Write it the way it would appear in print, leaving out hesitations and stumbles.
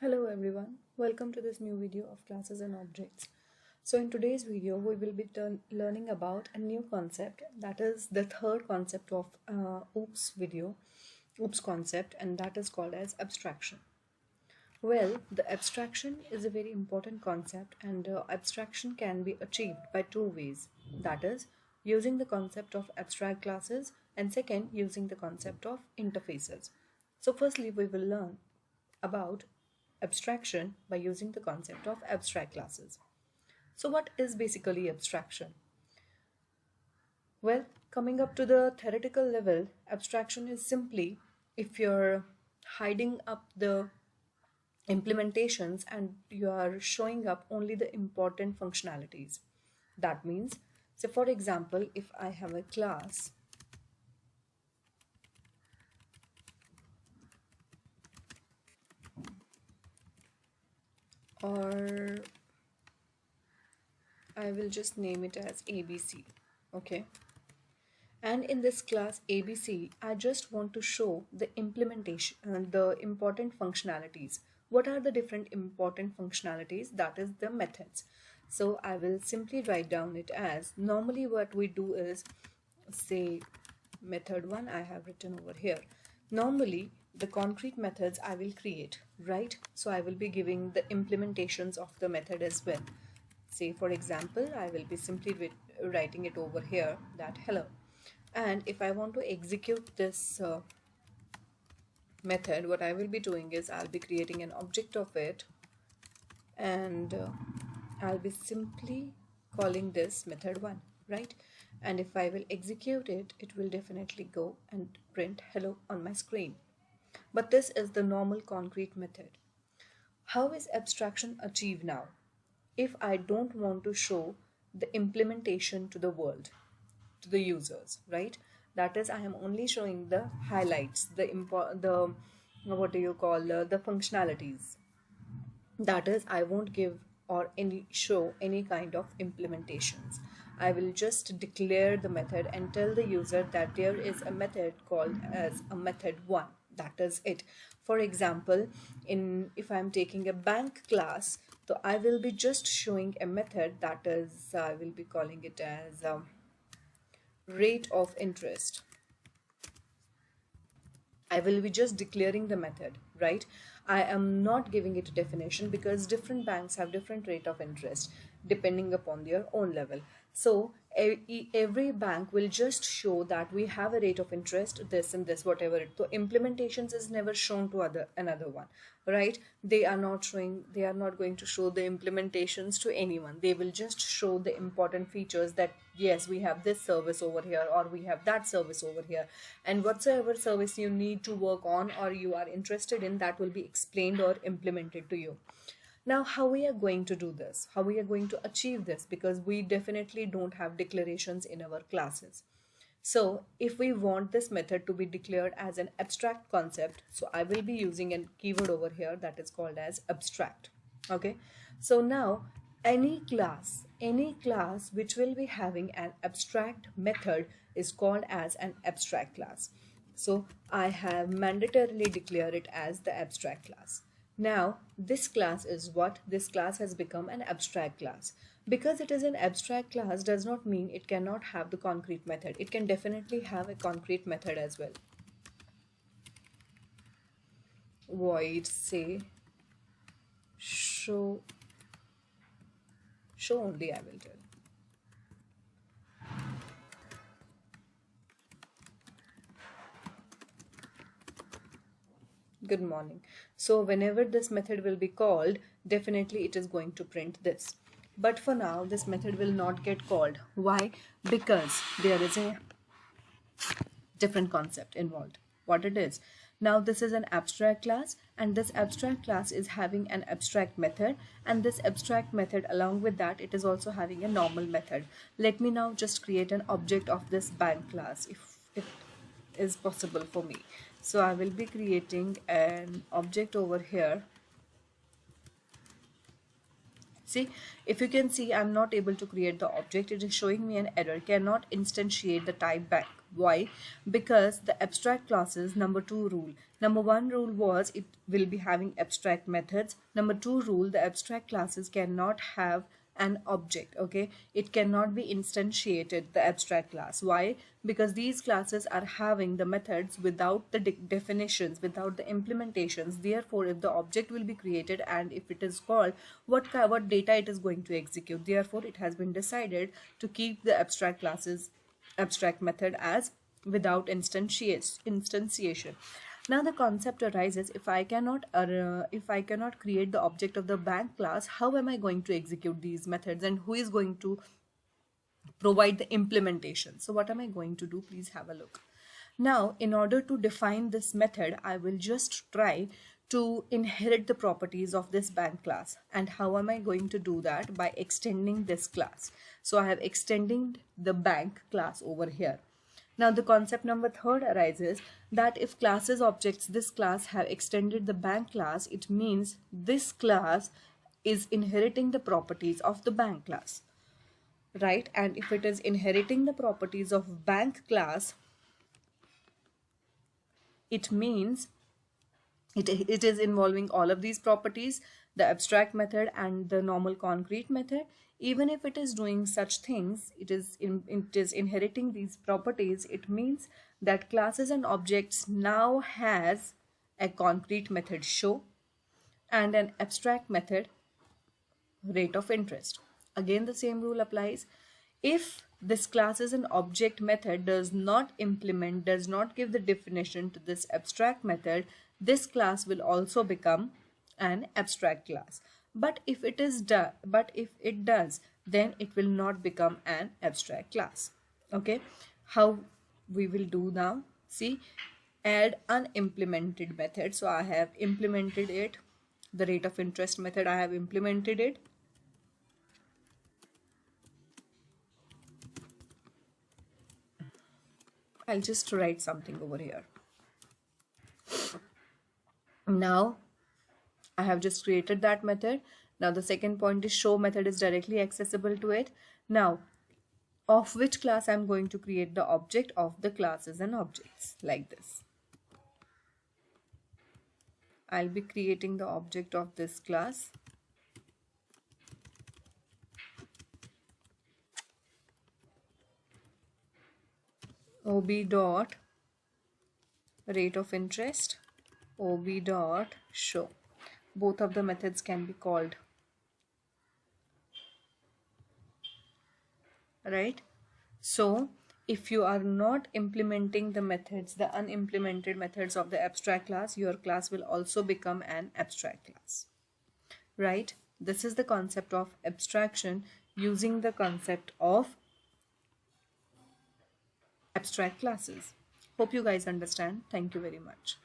Hello everyone, welcome to this new video of classes and objects. So in today's video we will be learning about a new concept, that is the third concept of OOPS concept, and that is called as abstraction. Well, the abstraction is a very important concept, and abstraction can be achieved by two ways, that is using the concept of abstract classes and second using the concept of interfaces. So firstly we will learn about abstraction by using the concept of abstract classes. So what is basically abstraction? Well, coming up to the theoretical level, abstraction is simply if you're hiding up the implementations and you are showing up only the important functionalities. That means, so for example, if I have a class or I will just name it as ABC, okay? And in this class ABC, I just want to show the implementation, the important functionalities. What are the different important functionalities? That is the methods. So I will simply write down it as, normally what we do is, say method 1 I have written over here. Normally the concrete methods I will create, right? So I will be giving the implementations of the method as well. Say for example, I will be simply writing it over here that hello. And if I want to execute this method, what I will be doing is I'll be creating an object of it, and I'll be simply calling this method 1, right? And if I will execute it, it will definitely go and print hello on my screen. But this is the normal concrete method. How is abstraction achieved now? If I don't want to show the implementation to the world, to the users, right? That is, I am only showing the highlights, the what do you call the functionalities. That is, I won't give or show any kind of implementations. I will just declare the method and tell the user that there is a method called as a method 1. That is it. For example, if I'm taking a bank class, so I will be just showing a method that is, I will be calling it as rate of interest. I will be just declaring the method, right? I am not giving it a definition because different banks have different rate of interest depending upon their own level. So every bank will just show that we have a rate of interest, this and this, whatever it. So implementations is never shown to another one, right? They are not going to show the implementations to anyone. They will just show the important features that yes, we have this service over here or we have that service over here, and whatsoever service you need to work on or you are interested in, that will be explained or implemented to you. Now, how we are going to do this, how we are going to achieve this, because we definitely don't have declarations in our classes. So if we want this method to be declared as an abstract concept, so I will be using a keyword over here that is called as abstract. Okay, so now any class which will be having an abstract method is called as an abstract class. So I have mandatorily declared it as the abstract class. Now this class is what? This class has become an abstract class. Because it is an abstract class does not mean it cannot have the concrete method. It can definitely have a concrete method as well. Void say show only, I will tell. Good morning. So whenever this method will be called, definitely it is going to print this. But for now, this method will not get called. Why? Because there is a different concept involved. What it is? Now this is an abstract class, and this abstract class is having an abstract method, and this abstract method along with that it is also having a normal method. Let me now just create an object of this bank class if it is possible for me. So I will be creating an object over here. See, if you can see, I'm not able to create the object. It is showing me an error, cannot instantiate the type bank. Why? Because the abstract classes, number two rule. Number one rule was it will be having abstract methods. Number two rule, the abstract classes cannot have an object. Okay, it cannot be instantiated, the abstract class. Why? Because these classes are having the methods without the definitions, without the implementations. Therefore, if the object will be created and if it is called, what data it is going to execute. Therefore, it has been decided to keep the abstract classes, abstract method as without instantiation. Now the concept arises, if I cannot create the object of the bank class, how am I going to execute these methods and who is going to provide the implementation? So what am I going to do? Please have a look. Now, in order to define this method, I will just try to inherit the properties of this bank class. And how am I going to do that? By extending this class. So I have extending the bank class over here. Now the concept number third arises that if classes objects this class have extended the bank class, it means this class is inheriting the properties of the bank class, right? And if it is inheriting the properties of bank class, it means it is involving all of these properties, the abstract method and the normal concrete method. Even if it is doing such things, it is inheriting these properties. It means that classes and objects now has a concrete method show and an abstract method rate of interest. Again, the same rule applies. If this classes and object method does not implement, does not give the definition to this abstract method, this class will also become an abstract class. But if it does, then it will not become an abstract class. Okay, how we will do now? See, add unimplemented method. So I have implemented it. The rate of interest method, I have implemented it. I'll just write something over here. Now I have just created that method. Now the second point is show method is directly accessible to it. Now, of which class I'm going to create the object of the classes and objects, like this. I'll be creating the object of this class. OB dot rate of interest, OB dot show. Both of the methods can be called, right? So if you are not implementing the methods, the unimplemented methods of the abstract class, your class will also become an abstract class, right? This is the concept of abstraction using the concept of abstract classes. Hope you guys understand. Thank you very much.